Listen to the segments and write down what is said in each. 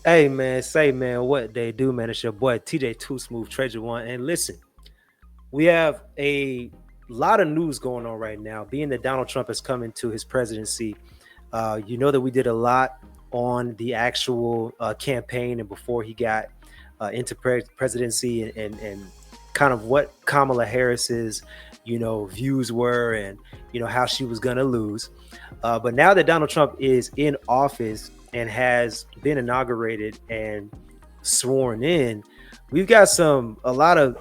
Hey man, say man, what they do, man? It's your boy TJ Too Smooth Treasure One. And listen, we have a lot of news going on right now. Being that Donald Trump has come into his presidency, you know that we did a lot on the actual campaign and before he got into presidency and kind of what Kamala Harris's views were and how she was gonna lose. But now that Donald Trump is in office and has been inaugurated and sworn in, we've got a lot of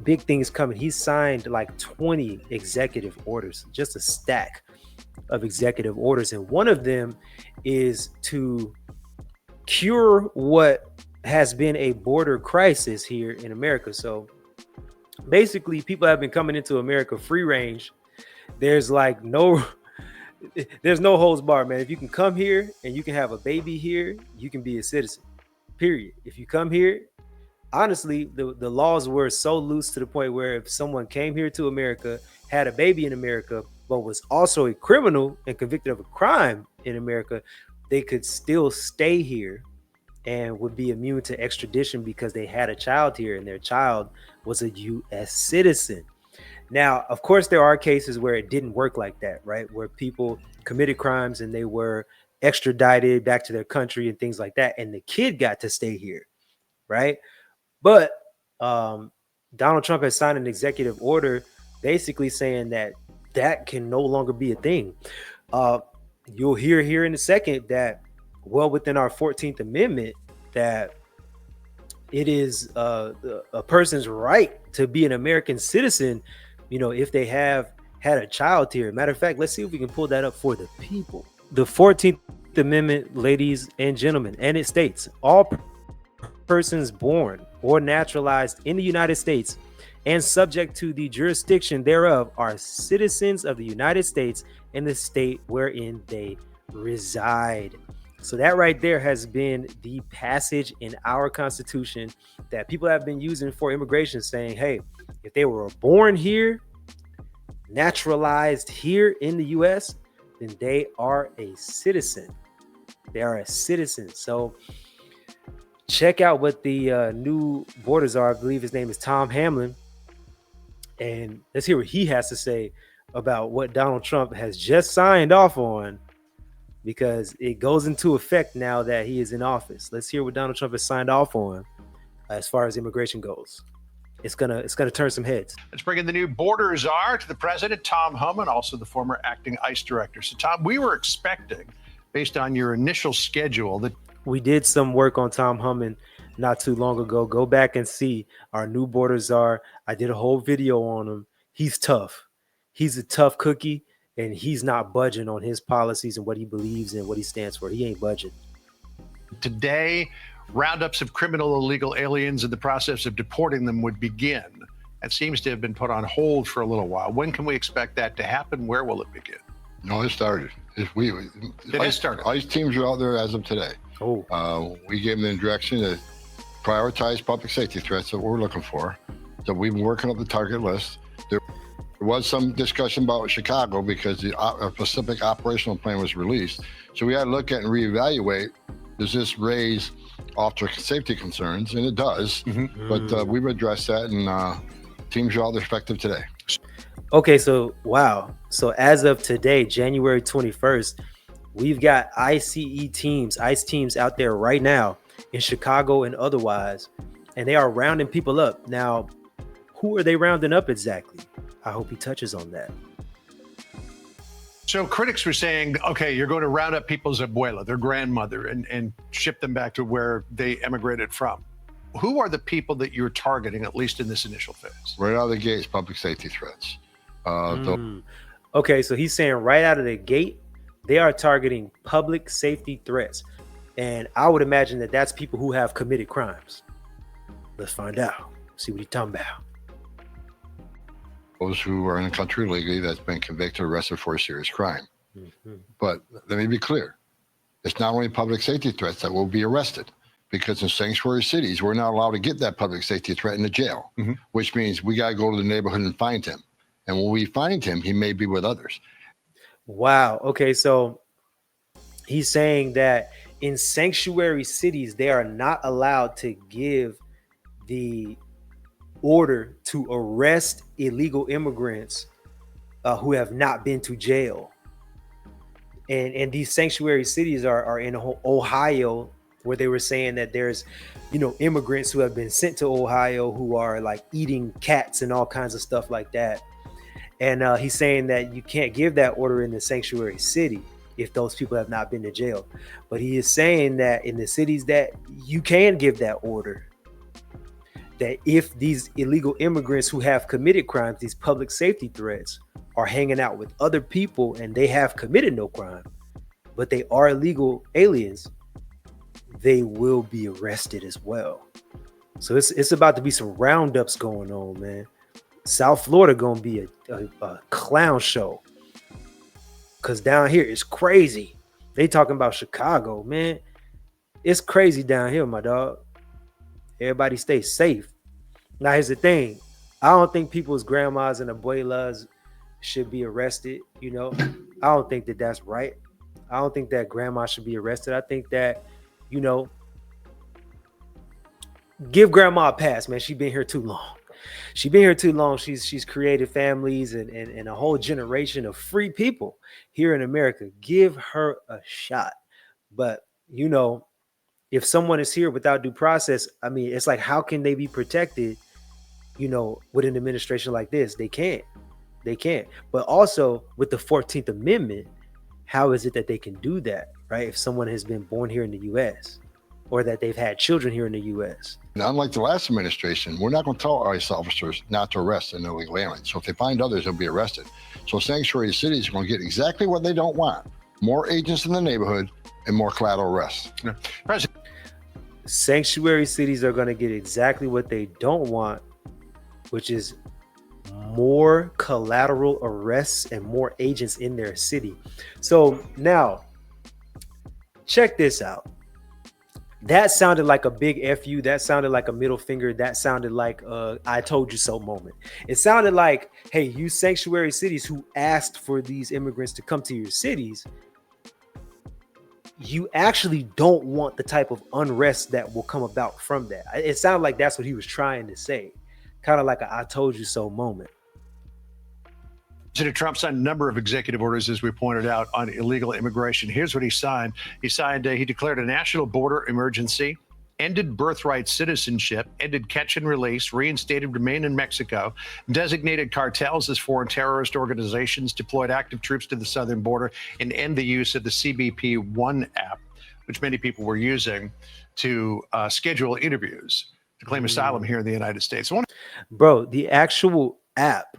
big things coming. He's signed like 20 executive orders, just a stack of executive orders, and one of them is to cure what has been a border crisis here in America. So basically, people have been coming into America free range. There's like no there's no holds barred, man. If you can come here and you can have a baby here, you can be a citizen. Period. If you come here, honestly, the laws were so loose to the point where if someone came here to America, had a baby in America, but was also a criminal and convicted of a crime in America, they could still stay here and would be immune to extradition because they had a child here and their child was a U.S. citizen. Now, of course, there are cases where it didn't work like that, right? Where people committed crimes and they were extradited back to their country and things like that. And the kid got to stay here, right? But um, Donald Trump has signed an executive order basically saying that that can no longer be a thing. Uh, you'll hear here in a second that well within our 14th Amendment that it is a person's right to be an American citizen, if they have had a child here. Matter of fact, let's see if we can pull that up for the people. The 14th Amendment, ladies and gentlemen, and it states all persons born or naturalized in the United States and subject to the jurisdiction thereof are citizens of the United States and the state wherein they reside. So that right there has been the passage in our Constitution that people have been using for immigration, saying, hey, if they were born here, naturalized here in the U.S., then they are a citizen. They are a citizen. So check out what the new borders are. I believe his name is Tom Hamlin. And let's hear what he has to say about what Donald Trump has just signed off on, because it goes into effect now that he is in office. Let's hear what Donald Trump has signed off on as far as immigration goes. It's gonna turn some heads. Let's bring in the new border czar to the president, Tom Homan, also the former acting ICE director. So, Tom, we were expecting, based on your initial schedule, that we did some work on Tom Homan not too long ago. Go back and see our new border czar. I did a whole video on him. He's tough. He's a tough cookie, and he's not budging on his policies and what he believes and what he stands for. He ain't budging. Today, roundups of criminal illegal aliens and the process of deporting them would begin. That seems to have been put on hold for a little while. When can we expect that to happen? Where will it begin? No, it started. It started. ICE teams are out there as of today. Oh. We gave them the direction to prioritize public safety threats that we're looking for. So we've been working up the target list. There was some discussion about Chicago because the specific operational plan was released. So we had to look at and reevaluate, does this raise officer safety concerns? And it does, but we've addressed that, and teams are all effective today. Okay, so wow. So as of today, January 21st, we've got ICE teams out there right now in Chicago and otherwise, and they are rounding people up. Now, who are they rounding up exactly? I hope he touches on that. So critics were saying, okay, you're going to round up people's abuela, their grandmother, and ship them back to where they emigrated from. Who are the people that you're targeting, at least in this initial phase? Right out of the gates, public safety threats. Okay, so he's saying right out of the gate, they are targeting public safety threats. And I would imagine that that's people who have committed crimes. Let's find out. See what he's talking about. Those who are in the country illegally that's been convicted or arrested for a serious crime. But let me be clear. It's not only public safety threats that will be arrested, because in sanctuary cities, we're not allowed to get that public safety threat in the jail, which means we got to go to the neighborhood and find him. And when we find him, he may be with others. Wow. Okay, so he's saying that in sanctuary cities, they are not allowed to give the order to arrest illegal immigrants who have not been to jail. And these sanctuary cities are in Ohio, where they were saying that there's, immigrants who have been sent to Ohio who are like eating cats and all kinds of stuff like that. And he's saying that you can't give that order in the sanctuary city if those people have not been to jail. But he is saying that in the cities that you can give that order, that if these illegal immigrants who have committed crimes, these public safety threats, are hanging out with other people and they have committed no crime, but they are illegal aliens, they will be arrested as well. So it's about to be some roundups going on, man. South Florida gonna be a clown show, because down here it's crazy. They talking about Chicago, man. It's crazy down here, my dog. Everybody stay safe. Now here's the thing. I don't think people's grandmas and abuelas should be arrested. I don't think that that's right. I don't think that grandma should be arrested. I think that, give grandma a pass, man. She's been here too long. She's created families and a whole generation of free people here in America. Give her a shot. But, if someone is here without due process, I mean, it's like, how can they be protected, with an administration like this? They can't. But also with the 14th Amendment, how is it that they can do that, right? If someone has been born here in the U.S. or that they've had children here in the U.S. And unlike the last administration, we're not going to tell ICE officers not to arrest an illegal alien. So if they find others, they'll be arrested. So sanctuary cities are going to get exactly what they don't want: more agents in the neighborhood and more collateral arrests. Sanctuary cities are going to get exactly what they don't want, which is more collateral arrests and more agents in their city. So now, check this out. That sounded like a big FU. That sounded like a middle finger. That sounded like a I told you so moment. It sounded like, hey, you sanctuary cities who asked for these immigrants to come to your cities, you actually don't want the type of unrest that will come about from that. It sounded like that's what he was trying to say. Kind of like a I told you so moment. President Trump signed a number of executive orders, as we pointed out, on illegal immigration. Here's what he signed. He declared a national border emergency, ended birthright citizenship, ended catch and release, reinstated remain in Mexico, designated cartels as foreign terrorist organizations, deployed active troops to the southern border, and end the use of the CBP One app, which many people were using to schedule interviews to claim asylum here in the United States. Bro, the actual app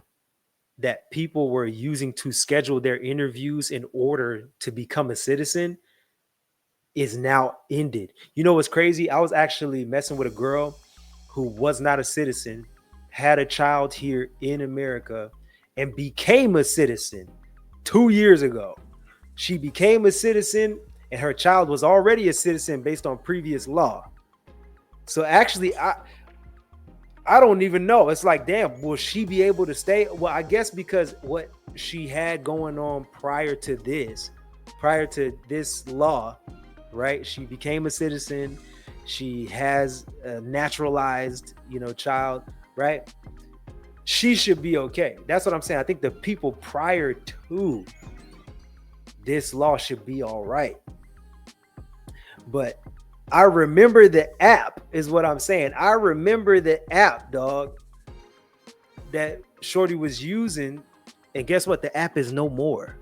that people were using to schedule their interviews in order to become a citizen is now ended. You know what's crazy? I was actually messing with a girl who was not a citizen, had a child here in America, and became a citizen 2 years ago. She became a citizen, and her child was already a citizen based on previous law. So actually, I don't even know. It's like, damn, will she be able to stay? Well, I guess because what she had going on prior to this law, right? She became a citizen. She has a naturalized, child, right? She should be okay. That's what I'm saying. I think the people prior to this law should be all right. But I remember the app is what I'm saying. I remember the app, dog, that Shorty was using. And guess what? The app is no more.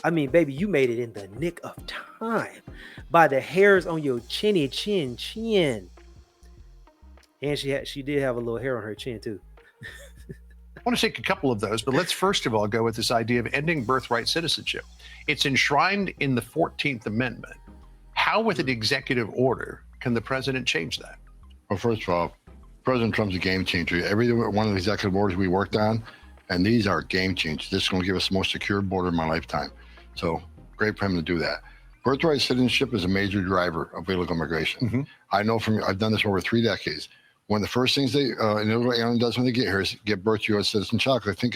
I mean, baby, you made it in the nick of time by the hairs on your chin. And she did have a little hair on her chin too. I want to take a couple of those, but let's first of all go with this idea of ending birthright citizenship. It's enshrined in the 14th Amendment. How, with an executive order, can the president change that? Well, first of all, President Trump's a game changer. Every one of the executive orders we worked on, and these are game changers. This is going to give us the most secure border in my lifetime. So great for him to do that. Birthright citizenship is a major driver of illegal immigration. Mm-hmm. I know I've done this for over 3 decades. One of the first things an illegal alien does when they get here is get birth to U.S. citizen child. I think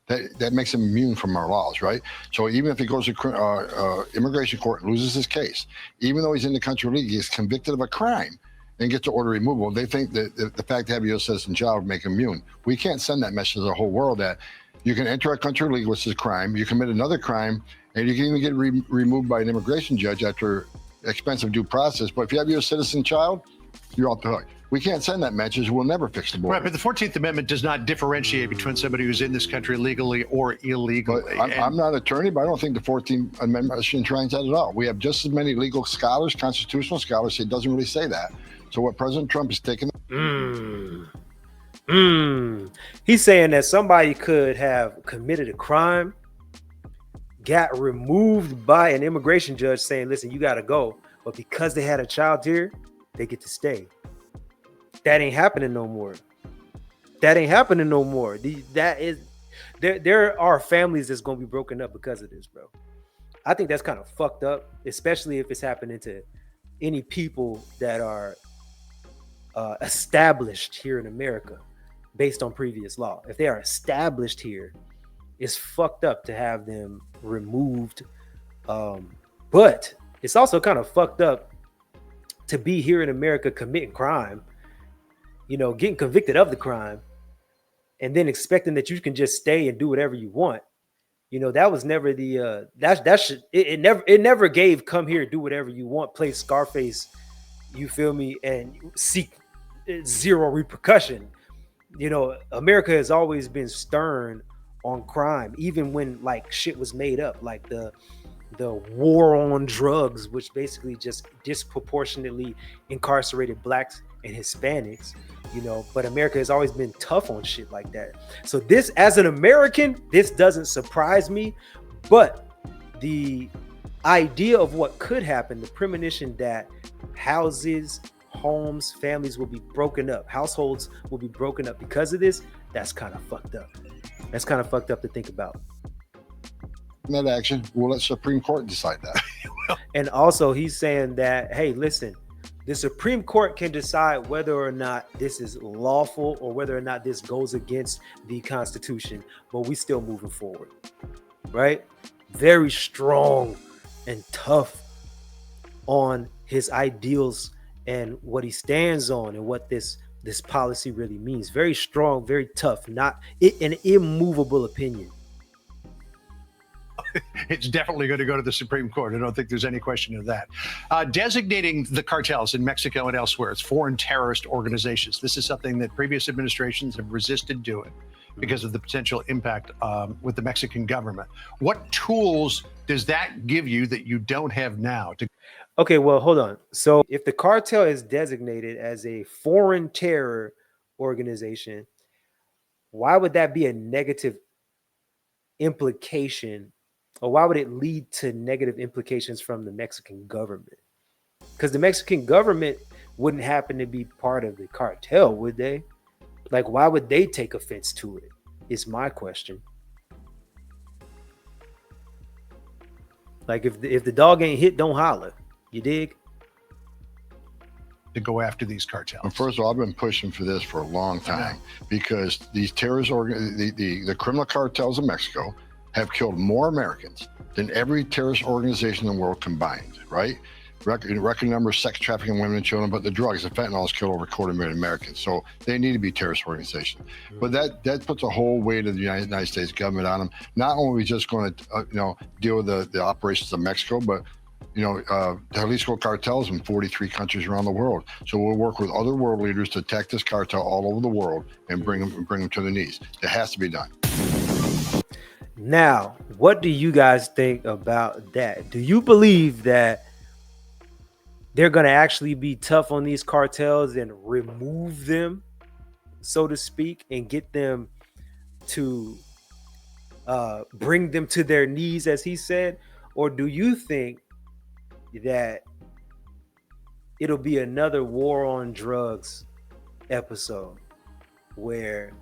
that makes him immune from our laws, right? So even if he goes to immigration court and loses his case, even though he's in the country illegally, he's convicted of a crime and gets to order removal. They think that the fact to have a U.S. citizen child would make him immune. We can't send that message to the whole world that you can enter a country illegally, which is a crime. You commit another crime, and you can even get removed by an immigration judge after expensive due process. But if you have a U.S. citizen child, you're off the hook. We can't send that message. We'll never fix the border. Right, but the 14th Amendment does not differentiate between somebody who's in this country legally or illegally. But I'm not an attorney, but I don't think the 14th Amendment enshrines that at all. We have just as many legal scholars, constitutional scholars, it doesn't really say that. So what President Trump is taking... He's saying that somebody could have committed a crime, got removed by an immigration judge saying, listen, you got to go. But because they had a child here, they get to stay. That ain't happening no more. That ain't happening no more. There are families that's going to be broken up because of this, bro. I think that's kind of fucked up, especially if it's happening to any people that are established here in America based on previous law. If they are established here, it's fucked up to have them removed. But it's also kind of fucked up to be here in America committing crime, getting convicted of the crime, and then expecting that you can just stay and do whatever you want. That was never the it never gave come here, do whatever you want, play Scarface, you feel me, and seek zero repercussion. America has always been stern on crime, even when like shit was made up, like the war on drugs, which basically just disproportionately incarcerated blacks and Hispanics, but America has always been tough on shit like that. So this, as an American, this doesn't surprise me, but the idea of what could happen, the premonition that houses, homes, families will be broken up, households will be broken up because of this, that's kind of fucked up. That's kind of fucked up to think about. That action, we'll let Supreme Court decide that. And also he's saying that, hey, listen, the Supreme Court can decide whether or not this is lawful or whether or not this goes against the Constitution, but we still moving forward, right? Very strong and tough on his ideals and what he stands on and what this policy really means. Very strong, very tough, not an immovable opinion. It's definitely going to go to the Supreme Court. I don't think there's any question of that. Designating the cartels in Mexico and elsewhere as foreign terrorist organizations. This is something that previous administrations have resisted doing because of the potential impact with the Mexican government. What tools does that give you that you don't have now? Okay, well, hold on. So if the cartel is designated as a foreign terror organization, why would that be a negative implication, or why would it lead to negative implications from the Mexican government? Because the Mexican government wouldn't happen to be part of the cartel, would they? Like, why would they take offense to it? Is my question. Like, if the dog ain't hit, don't holler. You dig? To go after these cartels. Well, first of all, I've been pushing for this for a long time because these terrorist the criminal cartels in Mexico have killed more Americans than every terrorist organization in the world combined, right? Record number of sex trafficking women and children, but the drugs, the fentanyl has killed over 250,000 Americans. So they need to be terrorist organizations. But that puts a whole weight of the United States government on them. Not only are we just going to deal with the operations of Mexico, but the Jalisco cartels in 43 countries around the world. So we'll work with other world leaders to attack this cartel all over the world and bring them to their knees. It has to be done. Now, what do you guys think about that? Do you believe that they're going to actually be tough on these cartels and remove them, so to speak, and get them to bring them to their knees, as he said? Or do you think that it'll be another war on drugs episode where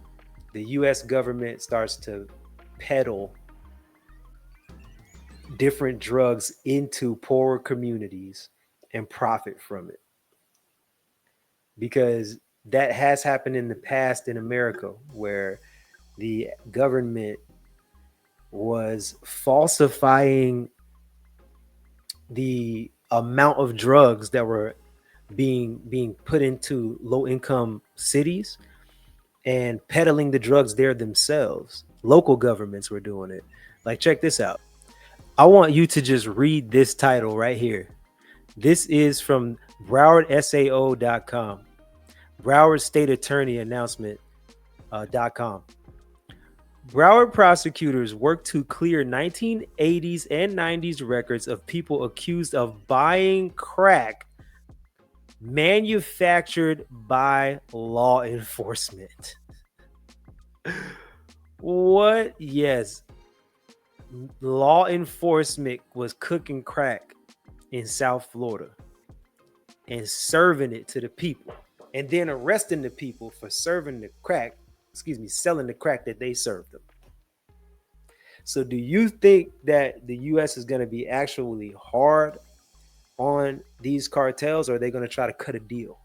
the U.S. government starts to peddle different drugs into poorer communities and profit from it? Because that has happened in the past in America, where the government was falsifying the amount of drugs that were being put into low income cities and peddling the drugs there themselves. Local governments were doing it. Like, check this out. I want you to just read this title right here. This is from BrowardSAO.com, Broward State Attorney Announcement.com. Broward prosecutors work to clear 1980s and 90s records of people accused of buying crack manufactured by law enforcement. What? Yes. Law enforcement was cooking crack in South Florida and serving it to the people, and then arresting the people for selling the crack that they served them. So do you think that the US is going to be actually hard on these cartels, or are they going to try to cut a deal?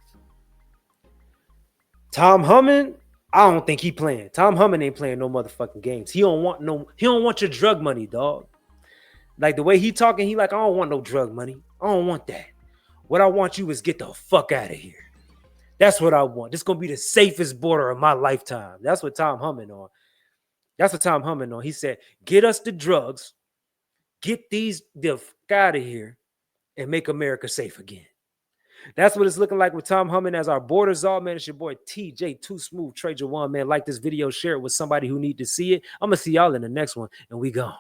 Tom Homan, I don't think he playing. Tom Homan ain't playing no motherfucking games. He don't want your drug money, dog. Like the way he talking, he like, I don't want no drug money. I don't want that. What I want you is get the fuck out of here. That's what I want. This is gonna be the safest border of my lifetime. That's what Tom Homan on. He said, get us the drugs, get these the fuck out of here, and make America safe again. That's what it's looking like with Tom Homan as our border czar, man. It's your boy TJ Too Smooth, Trade Your One, man. Like this video, share it with somebody who need to see it. I'm gonna see y'all in the next one, and we gone.